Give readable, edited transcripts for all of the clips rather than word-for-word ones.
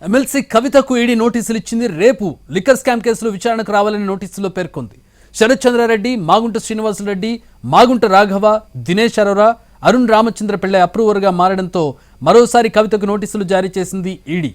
MLC కవితకు ED నోటీసులు ఇచ్చింది. రేపు లిక్కర్ స్కామ్ కేసులో విచారణకు రావాలని నోటీసులో పేర్కొంది. శరత్ చంద్రారెడ్డి, మాగుంట శ్రీనివాసరెడ్డి, మాగుంట రాఘవ, దినేష్ అరోరా, అరుణ్ రామచంద్ర పిళ్ళై అప్రూవర్గా మారడంతో మరోసారి కవితకు నోటీసులు జారీ చేసింది ఈడీ.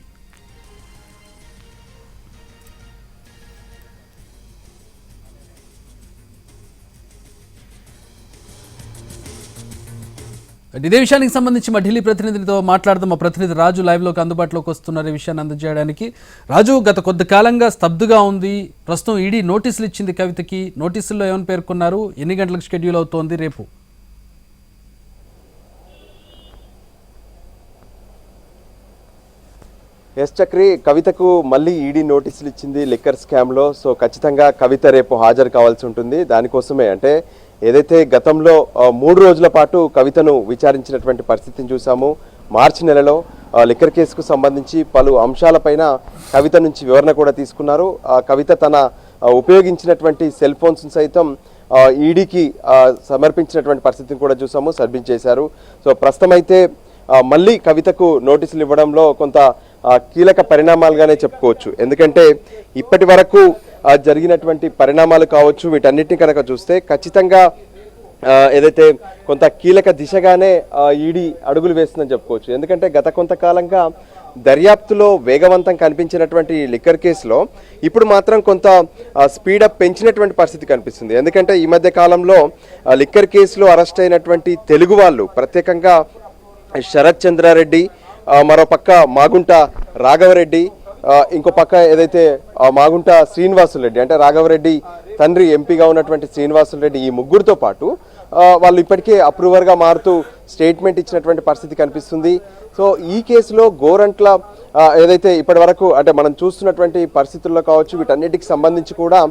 ఇదే విషయానికి సంబంధించి మా ఢిల్లీ ప్రతినిధితో మాట్లాడదాం. మా ప్రతినిధి రాజు లైవ్లోకి అందుబాటులోకి వస్తున్నారు ఈ విషయాన్ని అందజేయడానికి. రాజు, గత కొద్ది కాలంగా స్తబ్దుగా ఉంది. ప్రస్తుతం ఈడీ నోటీసులు ఇచ్చింది కవితకి. నోటీసుల్లో ఏమని పేర్కొన్నారు? ఎన్ని గంటలకు షెడ్యూల్ అవుతోంది రేపు? ఎస్ చక్రి, కవితకు మళ్ళీ ఈడీ నోటీసులు ఇచ్చింది లిక్కర్ స్కామ్లో. సో ఖచ్చితంగా కవిత రేపు హాజరు కావాల్సి ఉంటుంది. దానికోసమే అంటే ఏదైతే గతంలో 3 రోజుల పాటు కవితను విచారించినటువంటి పరిస్థితిని చూసాము. మార్చి నెలలో లిక్కర్ కేసుకు సంబంధించి పలు అంశాలపైన కవిత నుంచి వివరణ కూడా తీసుకున్నారు. కవిత తన ఉపయోగించినటువంటి సెల్ ఫోన్స్ సైతం ఈడీకి సమర్పించినటువంటి పరిస్థితిని కూడా చూసాము, సబ్మిట్ చేశారు. సో ప్రస్తుతం అయితే మళ్ళీ కవితకు నోటీసులు ఇవ్వడంలో కొంత కీలక పరిణామాలుగానే చెప్పుకోవచ్చు. ఎందుకంటే ఇప్పటి వరకు జరిగినటువంటి పరిణామాలు కావచ్చు, వీటన్నిటిని కనుక చూస్తే ఖచ్చితంగా ఏదైతే కొంత కీలక దిశగానే ఈడీ అడుగులు వేస్తుందని చెప్పుకోవచ్చు. ఎందుకంటే గత కొంతకాలంగా దర్యాప్తులో వేగవంతం కనిపించినటువంటి లిక్కర్ కేసులో ఇప్పుడు మాత్రం కొంత స్పీడప్ పెంచినటువంటి పరిస్థితి కనిపిస్తుంది. ఎందుకంటే ఈ మధ్య కాలంలో లిక్కర్ కేసులో అరెస్ట్ అయినటువంటి తెలుగు వాళ్ళు, ప్రత్యేకంగా శరత్ చంద్రారెడ్డి, మరో పక్క మాగుంట రాఘవరెడ్డి, ఇంకో పక్క ఏదైతే మాగుంట శ్రీనివాసులరెడ్డి, అంటే రాఘవరెడ్డి తండ్రి ఎంపీగా ఉన్నటువంటి శ్రీనివాసులరెడ్డి, ఈ ముగ్గురితో పాటు వాళ్ళు ఇప్పటికే అప్రూవర్గా మారుతూ స్టేట్మెంట్ ఇచ్చినటువంటి పరిస్థితి కనిపిస్తుంది. సో ఈ కేసులో గోరంట్ల ఏదైతే ఇప్పటి వరకు అంటే మనం చూస్తున్నటువంటి పరిస్థితుల్లో కావచ్చు, వీటన్నిటికి సంబంధించి కూడా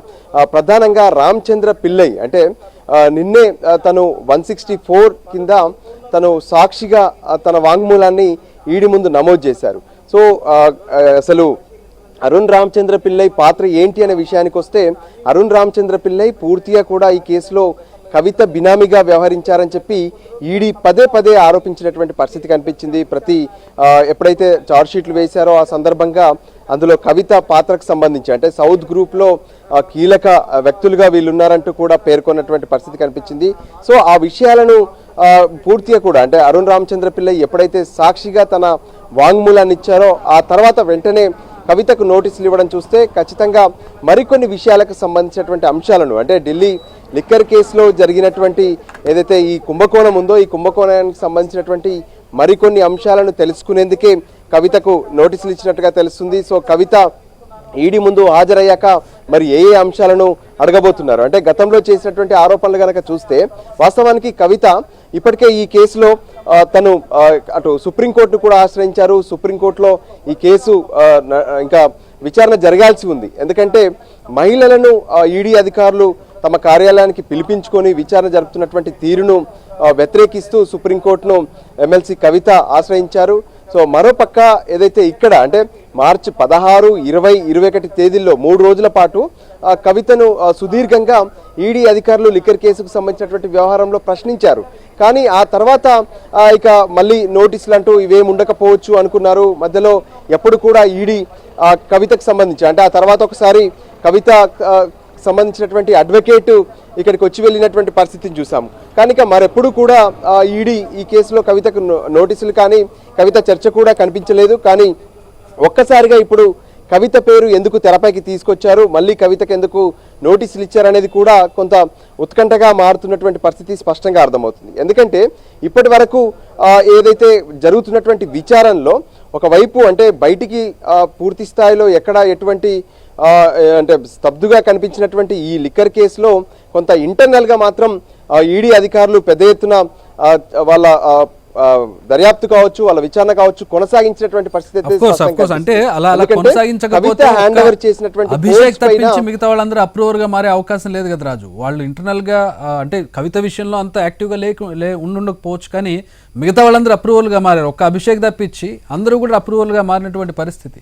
ప్రధానంగా రామచంద్ర పిళ్ళై అంటే నిన్నే తను 164 కింద తను సాక్షిగా తన వాంగ్మూలాన్ని ఈడీ ముందు నమోదు చేశారు. సో అసలు అరుణ్ రామచంద్ర పిళ్ళై పాత్ర ఏంటి అనే విషయానికి వస్తే, అరుణ్ రామచంద్ర పిళ్ళై పూర్తిగా కూడా ఈ కేసులో కవిత బినామీగా వ్యవహరించారని చెప్పి ఈడీ పదే ఆరోపించినటువంటి పరిస్థితి కనిపించింది. ఎప్పుడైతే చార్జ్ షీట్లు వేశారో ఆ సందర్భంగా అందులో కవిత పాత్రకు సంబంధించి అంటే సౌత్ గ్రూప్లో కీలక వ్యక్తులుగా వీళ్ళు ఉన్నారంటూ కూడా పేర్కొన్నటువంటి పరిస్థితి కనిపించింది. సో ఆ విషయాలను పూర్తిగా కూడా అంటే అరుణ్ రామచంద్ర పిళ్ళై ఎప్పుడైతే సాక్షిగా తన వాంగ్మూలాన్ని ఇచ్చారో ఆ తర్వాత వెంటనే కవితకు నోటీసులు ఇవ్వడం చూస్తే ఖచ్చితంగా మరికొన్ని విషయాలకు సంబంధించినటువంటి అంశాలను అంటే ఢిల్లీ లిక్కర్ కేసులో జరిగినటువంటి ఏదైతే ఈ కుంభకోణం ఉందో ఈ కుంభకోణానికి సంబంధించినటువంటి మరికొన్ని అంశాలను తెలుసుకునేందుకే కవితకు నోటీసులు ఇచ్చినట్టుగా తెలుస్తుంది. సో కవిత ఈడీ ముందు హాజరయ్యాక మరి ఏ అంశాలను అడగబోతున్నారు అంటే గతంలో చేసినటువంటి ఆరోపణలు కనుక చూస్తే వాస్తవానికి కవిత ఇప్పటికే ఈ కేసులో తను అటు సుప్రీంకోర్టును కూడా ఆశ్రయించారు. సుప్రీంకోర్టులో ఈ కేసు ఇంకా విచారణ జరగాల్సి ఉంది. ఎందుకంటే మహిళలను ఈడీ అధికారులు తమ కార్యాలయానికి పిలిపించుకొని విచారణ జరుపుతున్నటువంటి తీరును వ్యతిరేకిస్తూ సుప్రీంకోర్టును ఎమ్మెల్సీ కవిత ఆశ్రయించారు. సో మరోపక్క ఏదైతే ఇక్కడ అంటే మార్చి 16, 20, 21 తేదీల్లో 3 రోజుల పాటు కవితను సుదీర్ఘంగా ఈడీ అధికారులు లిక్కర్ కేసుకు సంబంధించినటువంటి వ్యవహారంలో ప్రశ్నించారు. కానీ ఆ తర్వాత ఇక మళ్ళీ నోటీసులు అంటూ ఇవేమి ఉండకపోవచ్చు అనుకున్నారు. మధ్యలో ఎప్పుడు కూడా ఈడీ కవితకు సంబంధించి అంటే ఆ తర్వాత ఒకసారి కవిత సంబంధించినటువంటి అడ్వకేట్ ఇక్కడికి వచ్చి వెళ్ళినటువంటి పరిస్థితిని చూసాము. కానీ మరెప్పుడు కూడా ఈడీ ఈ కేసులో కవితకు నోటీసులు కానీ కవిత చర్చ కూడా కనిపించలేదు. కానీ ఒక్కసారిగా ఇప్పుడు కవిత పేరు ఎందుకు తెరపైకి తీసుకొచ్చారు, మళ్ళీ కవితకు ఎందుకు నోటీసులు ఇచ్చారనేది కూడా కొంత ఉత్కంఠగా మారుతున్నటువంటి పరిస్థితి స్పష్టంగా అర్థమవుతుంది. ఎందుకంటే ఇప్పటి వరకు ఏదైతే జరుగుతున్నటువంటి విచారణలో ఒకవైపు అంటే బయటికి పూర్తి స్థాయిలో ఎక్కడ ఎటువంటి అంటే స్తబ్దుగా కనిపించినటువంటి ఈ లిక్కర్ కేసులో కొంత ఇంటర్నల్గా మాత్రం ఈడీ అధికారులు పెద్ద ఎత్తున వాళ్ళ దర్యాప్తు కావచ్చు, వాళ్ళ విచారణ కావచ్చు కొనసాగించినటువంటి పరిస్థితి అంటే అభిషేక్ తప్పించి మిగతా వాళ్ళందరూ అప్రూవర్ గా మారే అవకాశం లేదు కదా రాజు. వాళ్ళు ఇంటర్నల్ గా అంటే కవిత విషయంలో అంత యాక్టివ్ గా ఉండకపోవచ్చు, కానీ మిగతా వాళ్ళందరూ అప్రూవల్ గా మారారు. ఒక్క అభిషేక్ తప్పించి అందరూ కూడా అప్రూవల్ గా మారినటువంటి పరిస్థితి.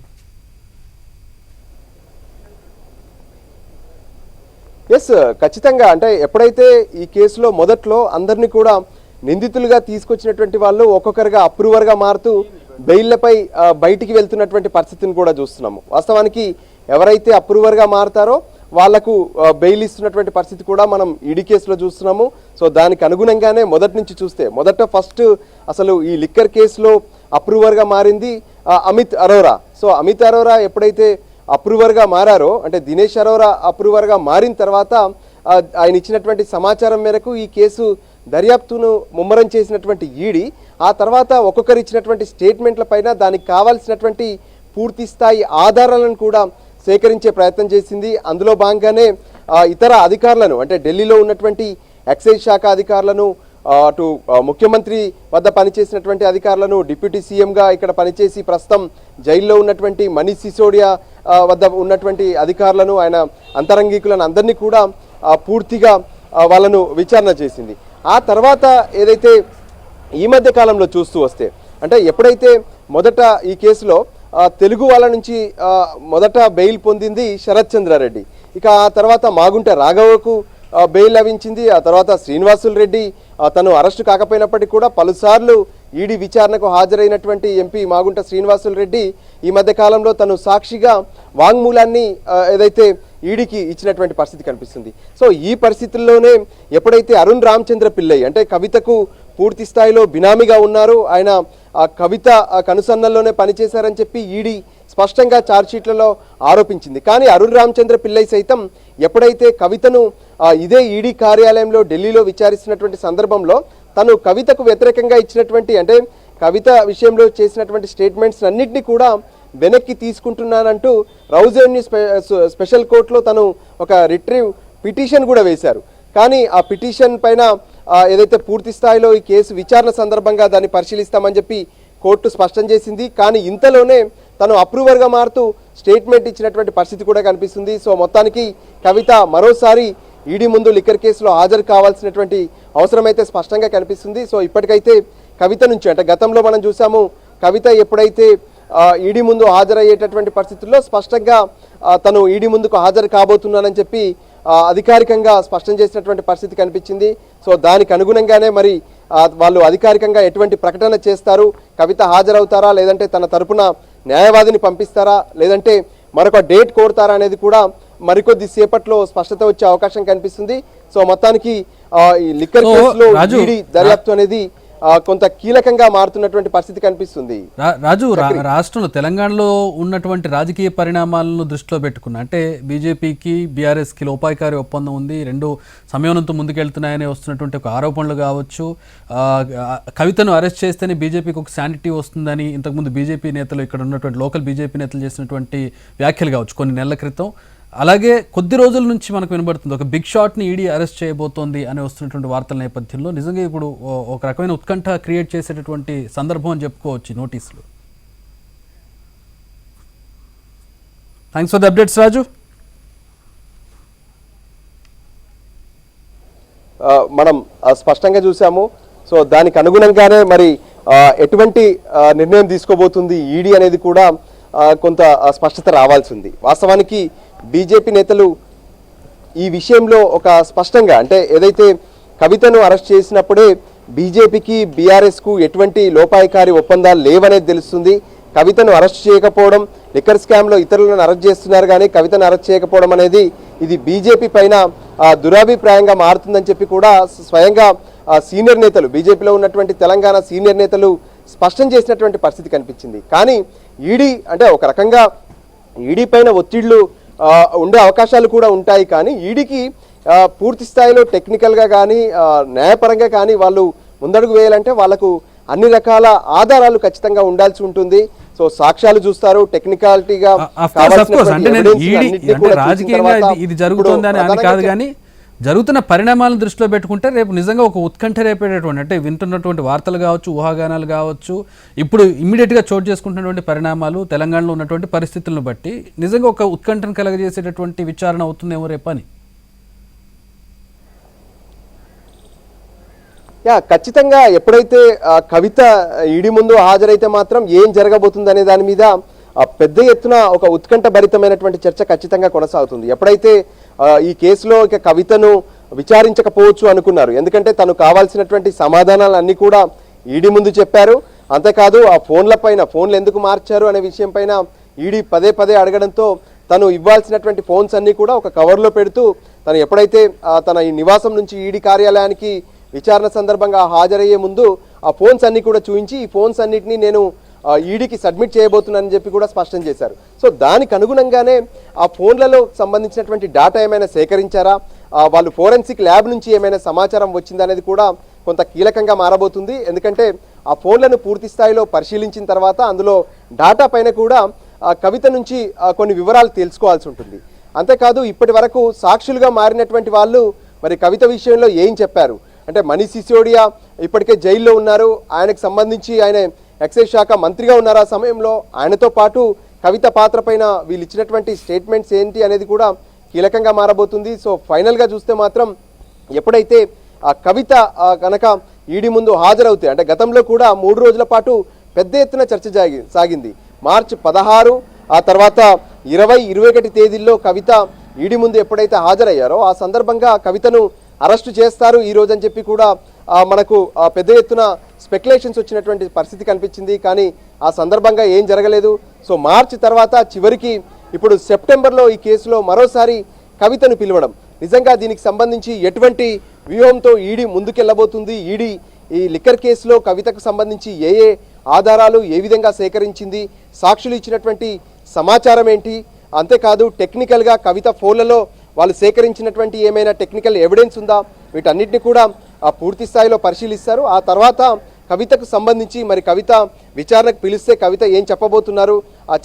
ఎస్, ఖచ్చితంగా అంటే ఎప్పుడైతే ఈ కేసులో మొదట్లో అందరినీ కూడా నిందితులుగా తీసుకొచ్చినటువంటి వాళ్ళు ఒక్కొక్కరుగా అప్రూవర్గా మారుతూ బెయిళ్లపై బయటికి వెళ్తున్నటువంటి పరిస్థితిని కూడా చూస్తున్నాము. వాస్తవానికి ఎవరైతే అప్రూవర్గా మారతారో వాళ్లకు బెయిల్ ఇస్తున్నటువంటి పరిస్థితి కూడా మనం ఈడీ కేసులో చూస్తున్నాము. సో దానికి అనుగుణంగానే మొదటి నుంచి చూస్తే ఫస్ట్ అసలు ఈ లిక్కర్ కేసులో అప్రూవర్గా మారింది అమిత్ అరోరా. సో అమిత్ అరోరా ఎప్పుడైతే అప్రూవర్గా మారారో, అంటే దినేష్ అరోరా అప్రూవర్గా మారిన తర్వాత ఆయన ఇచ్చినటువంటి సమాచారం మేరకు ఈ కేసు దర్యాప్తును ముమ్మరం చేసినటువంటి ఈడీ ఆ తర్వాత ఒక్కొక్కరు ఇచ్చినటువంటి స్టేట్మెంట్ల పైన దానికి కావాల్సినటువంటి పూర్తి స్థాయి ఆధారాలను కూడా సేకరించే ప్రయత్నం చేసింది. అందులో భాగంగానే ఇతర అధికారులను, అంటే ఢిల్లీలో ఉన్నటువంటి ఎక్సైజ్ శాఖ అధికారులను, అటు ముఖ్యమంత్రి వద్ద పనిచేసినటువంటి అధికారులను, డిప్యూటీ సీఎంగా ఇక్కడ పనిచేసి ప్రస్తుతం జైల్లో ఉన్నటువంటి మనీష్ సిసోడియా వద్ద ఉన్నటువంటి అధికారులను, ఆయన అంతరంగికులను అందరినీ కూడా పూర్తిగా వాళ్ళను విచారణ చేసింది. ఆ తర్వాత ఏదైతే ఈ మధ్య కాలంలో చూస్తూ వస్తే, అంటే ఎప్పుడైతే మొదట ఈ కేసులో తెలుగు వాళ్ళ నుంచి మొదట బెయిల్ పొందింది శరత్ చంద్రారెడ్డి, ఇక ఆ తర్వాత మాగుంట రాఘవకు బెయిల్ లభించింది. ఆ తర్వాత శ్రీనివాసులు రెడ్డి తను అరెస్టు కాకపోయినప్పటికీ కూడా పలుసార్లు ఈడీ విచారణకు హాజరైనటువంటి ఎంపీ మాగుంట శ్రీనివాసులు రెడ్డి ఈ మధ్య కాలంలో తను సాక్షిగా వాంగ్మూలాన్ని ఏదైతే ఈడీకి ఇచ్చినటువంటి పరిస్థితి కనిపిస్తుంది. సో ఈ పరిస్థితుల్లోనే ఎప్పుడైతే అరుణ్ రామచంద్ర పిల్లై, అంటే కవితకు పూర్తి స్థాయిలో బినామీగా ఉన్నారు, ఆయన కవిత కనుసన్నల్లోనే పనిచేశారని చెప్పి ఈడీ స్పష్టంగా ఛార్జ్షీట్లలో ఆరోపించింది. కానీ అరుణ్ రామచంద్ర పిల్లై సైతం ఎప్పుడైతే కవితను ఇదే ఈడీ కార్యాలయంలో ఢిల్లీలో విచారిస్తున్నటువంటి సందర్భంలో తను కవితకు వ్యతిరేకంగా ఇచ్చినటువంటి, అంటే కవిత విషయంలో చేసినటువంటి స్టేట్మెంట్స్ అన్నింటినీ కూడా వెనక్కి తీసుకుంటున్నానంటూ రౌజ్ అవెన్యూ స్పెషల్ కోర్టులో తను ఒక రిట్రీవ్ పిటిషన్ కూడా వేశారు. కానీ ఆ పిటిషన్ పైన ఏదైతే పూర్తి స్థాయిలో ఈ కేసు విచారణ సందర్భంగా దాన్ని పరిశీలిస్తామని చెప్పి కోర్టు స్పష్టం చేసింది. కానీ ఇంతలోనే తను అప్రూవర్గా మారుతూ స్టేట్మెంట్ ఇచ్చినటువంటి పరిస్థితి కూడా కనిపిస్తుంది. సో మొత్తానికి కవిత మరోసారి ఈడీ ముందు లిక్కర్ కేసులో హాజరు కావాల్సినటువంటి అవసరం అయితే స్పష్టంగా కనిపిస్తుంది. సో ఇప్పటికైతే కవిత నుంచి, అంటే గతంలో మనం చూసాము కవిత ఎప్పుడైతే ఈడీ ముందు హాజరయ్యేటటువంటి పరిస్థితుల్లో స్పష్టంగా తను ఈడీ ముందుకు హాజరు కాబోతున్నానని చెప్పి అధికారికంగా స్పష్టం చేసినటువంటి పరిస్థితి కనిపించింది. సో దానికి అనుగుణంగానే మరి వాళ్ళు అధికారికంగా ఎటువంటి ప్రకటన చేస్తారు, కవిత హాజరవుతారా, లేదంటే తన తరపున న్యాయవాదిని పంపిస్తారా, లేదంటే మరొక డేట్ కోరుతారా అనేది కూడా మరికొద్ది సేపట్లో స్పష్టత వచ్చే అవకాశం కనిపిస్తుంది. సో మొత్తానికి ఈ లిక్కర్ కేసులో ఈడీ దర్యాప్తు అనేది కొంత కీలకంగా మారుతున్నటువంటి పరిస్థితి కనిపిస్తుంది. రాజు, రాష్ట్రంలో తెలంగాణలో ఉన్నటువంటి రాజకీయ పరిణామాలను దృష్టిలో పెట్టుకున్నా, అంటే బీజేపీకి బీఆర్ఎస్కి లోపాయికారి ఒప్పందం ఉంది, రెండు సమయంతో ముందుకెళ్తున్నాయని వస్తున్నటువంటి ఒక ఆరోపణలు కావచ్చు, కవితను అరెస్ట్ చేస్తేనే బీజేపీకి ఒక శానిటీ వస్తుందని ఇంతకుముందు బీజేపీ నేతలు, ఇక్కడ ఉన్నటువంటి లోకల్ బీజేపీ నేతలు చేసినటువంటి వ్యాఖ్యలు కావచ్చు కొన్ని నెలల క్రితం, అలాగే కొద్ది రోజుల నుంచి మనకు వినబడుతుంది ఒక బిగ్ షాట్ని ఈడీ అరెస్ట్ చేయబోతోంది అని వస్తున్నటువంటి వార్తల నేపథ్యంలో నిజంగా ఇప్పుడు ఒక రకమైన ఉత్కంఠ క్రియేట్ చేసేటటువంటి సందర్భం అని చెప్పుకోవచ్చు నోటీసులు. థ్యాంక్స్ ఫర్ ది అప్డేట్స్ రాజు. మనం స్పష్టంగా చూసాము. సో దానికి అనుగుణంగానే మరి ఎటువంటి నిర్ణయం తీసుకోబోతుంది ఈడీ అనేది కూడా కొంత స్పష్టత రావాల్సి ఉంది. వాస్తవానికి బీజేపీ నేతలు ఈ విషయంలో ఒక స్పష్టంగా, అంటే ఏదైతే కవితను అరెస్ట్ చేసినప్పుడే బీజేపీకి బీఆర్ఎస్కు ఎటువంటి లోపాయికారి ఒప్పందాలు లేవనేది తెలుస్తుంది. కవితను అరెస్ట్ చేయకపోవడం, లిక్కర్ స్కామ్లో ఇతరులను అరెస్ట్ చేస్తున్నారు కానీ కవితను అరెస్ట్ చేయకపోవడం అనేది ఇది బీజేపీ పైన దురాభిప్రాయంగా మారుతుందని చెప్పి కూడా స్వయంగా సీనియర్ నేతలు, బీజేపీలో ఉన్నటువంటి తెలంగాణ సీనియర్ నేతలు స్పష్టం చేసినటువంటి పరిస్థితి కనిపించింది. కానీ ఈడీ, అంటే ఒక రకంగా ఈడీ పైన ఒత్తిళ్లు ఉండే అవకాశాలు కూడా ఉంటాయి. కానీ ఈడీకి పూర్తి స్థాయిలో టెక్నికల్గా కానీ న్యాయపరంగా కానీ వాళ్ళు ముందడుగు వేయాలంటే వాళ్ళకు అన్ని రకాల ఆధారాలు ఖచ్చితంగా ఉండాల్సి ఉంటుంది. సో సాక్ష్యాలు చూస్తారు, టెక్నికాలిటీగా రాజకీయంగా ఇది జరుగుతుందని అని కాదు, కానీ జరుగుతున్న పరిణామాలను దృష్టిలో పెట్టుకుంటే రేపు నిజంగా ఒక ఉత్కంఠ రేపేటటువంటి, అంటే వింటున్నటువంటి వార్తలు కావచ్చు, ఊహాగానాలు కావచ్చు, ఇప్పుడు ఇమ్మీడియట్గా చోటు చేసుకుంటున్నటువంటి పరిణామాలు, తెలంగాణలో ఉన్నటువంటి పరిస్థితులను బట్టి నిజంగా ఒక ఉత్కంఠను కలగజేసేటటువంటి విచారణ అవుతుందేమో రేపని. ఖచ్చితంగా ఎప్పుడైతే కవిత ఈడీ ముందు హాజరైతే మాత్రం ఏం జరగబోతుంది అనే దాని మీద పెద్ద ఎత్తున ఒక ఉత్కంఠ భరితమైనటువంటి చర్చ ఖచ్చితంగా కొనసాగుతుంది. ఎప్పుడైతే ఈ కేసులో ఇక కవితను విచారించకపోవచ్చు అనుకున్నారు, ఎందుకంటే తను కావాల్సినటువంటి సమాధానాలు అన్ని కూడా ఈడీ ముందు చెప్పారు. అంతేకాదు ఆ ఫోన్లు ఎందుకు మార్చారు అనే విషయం పైన ఈడీ పదే పదే అడగడంతో తను ఇవ్వాల్సినటువంటి ఫోన్స్ అన్నీ కూడా ఒక కవర్లో పెడుతూ తను ఎప్పుడైతే తన ఈ నివాసం నుంచి ఈడీ కార్యాలయానికి విచారణ సందర్భంగా హాజరయ్యే ముందు ఆ ఫోన్స్ అన్నీ కూడా చూపించి ఈ ఫోన్స్ అన్నిటినీ నేను ఈడీకి సబ్మిట్ చేయబోతున్నానని చెప్పి కూడా స్పష్టం చేశారు. సో దానికి అనుగుణంగానే ఆ ఫోన్లలో సంబంధించినటువంటి డేటా ఏమైనా సేకరించారా, వాళ్ళు ఫోరెన్సిక్ ల్యాబ్ నుంచి ఏమైనా సమాచారం వచ్చిందనేది కూడా కొంత కీలకంగా మారబోతుంది. ఎందుకంటే ఆ ఫోన్లను పూర్తి స్థాయిలో పరిశీలించిన తర్వాత అందులో డేటా పైన కూడా కవిత నుంచి కొన్ని వివరాలు తెలుసుకోవాల్సి ఉంటుంది. అంతేకాదు ఇప్పటి వరకు సాక్షులుగా మారినటువంటి వాళ్ళు మరి కవిత విషయంలో ఏం చెప్పారు అంటే, మనీష్ సిసోడియా ఇప్పటికే జైల్లో ఉన్నారు, ఆయనకు సంబంధించి ఆయన ఎక్సైజ్ శాఖ మంత్రిగా ఉన్నారు ఆ సమయంలో, ఆయనతో పాటు కవిత పాత్ర పైన వీళ్ళు ఇచ్చినటువంటి స్టేట్మెంట్స్ ఏంటి అనేది కూడా కీలకంగా మారబోతుంది. సో ఫైనల్గా చూస్తే మాత్రం ఎప్పుడైతే ఆ కవిత కనుక ఈడీ ముందు హాజరవుతాయి అంటే గతంలో కూడా 3 రోజుల పాటు పెద్ద ఎత్తున చర్చ సాగింది. మార్చి 16 ఆ తర్వాత 20, 21 తేదీల్లో కవిత ఈడీ ముందు ఎప్పుడైతే హాజరయ్యారో ఆ సందర్భంగా కవితను అరెస్టు చేస్తారు ఈ రోజు అని చెప్పి కూడా మనకు పెద్ద ఎత్తున స్పెక్యులేషన్స్ వచ్చినటువంటి పరిస్థితి కనిపించింది. కానీ ఆ సందర్భంగా ఏం జరగలేదు. సో మార్చి తర్వాత చివరికి ఇప్పుడు సెప్టెంబర్లో ఈ కేసులో మరోసారి కవితను పిలవడం నిజంగా దీనికి సంబంధించి ఎటువంటి వ్యూహంతో ఈడీ ముందుకెళ్లబోతుంది, ఈడీ ఈ లిక్కర్ కేసులో కవితకు సంబంధించి ఏ ఆధారాలు ఏ విధంగా సేకరించింది, సాక్షులు ఇచ్చినటువంటి సమాచారం ఏంటి, అంతేకాదు టెక్నికల్గా కవిత ఫోన్లలో వాళ్ళు సేకరించినటువంటి ఏమైనా టెక్నికల్ ఎవిడెన్స్ ఉందా, వీటన్నిటిని కూడా పూర్తి స్థాయిలో పరిశీలిస్తారు. ఆ తర్వాత కవితకు సంబంధించి మరి కవిత విచారణకు పిలిస్తే కవిత ఏం చెప్పబోతున్నారు,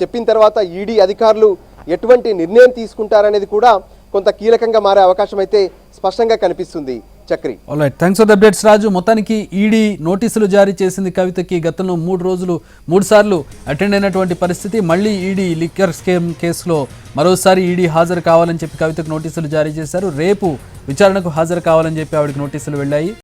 చెప్పిన తర్వాత ఈడీ అధికారులు ఎటువంటి నిర్ణయం తీసుకుంటారనేది కూడా కొంత కీలకంగా మారే అవకాశం అయితే స్పష్టంగా కనిపిస్తుంది. Chakri, alright, thanks for the updates Raju. మొత్తానికి ఈడీ నోటీసులు జారీ చేసింది కవితకి. గతంలో 3 సార్లు అటెండ్ అయినటువంటి పరిస్థితి. మళ్ళీ ఈడీ లిక్కర్ స్కామ్ కేసులో మరోసారి ఈడీ హాజరు కావాలని చెప్పి కవితకు నోటీసులు జారీ చేశారు. రేపు విచారణకు హాజరు కావాలని చెప్పి ఆవిడకి నోటీసులు వెళ్ళాయి.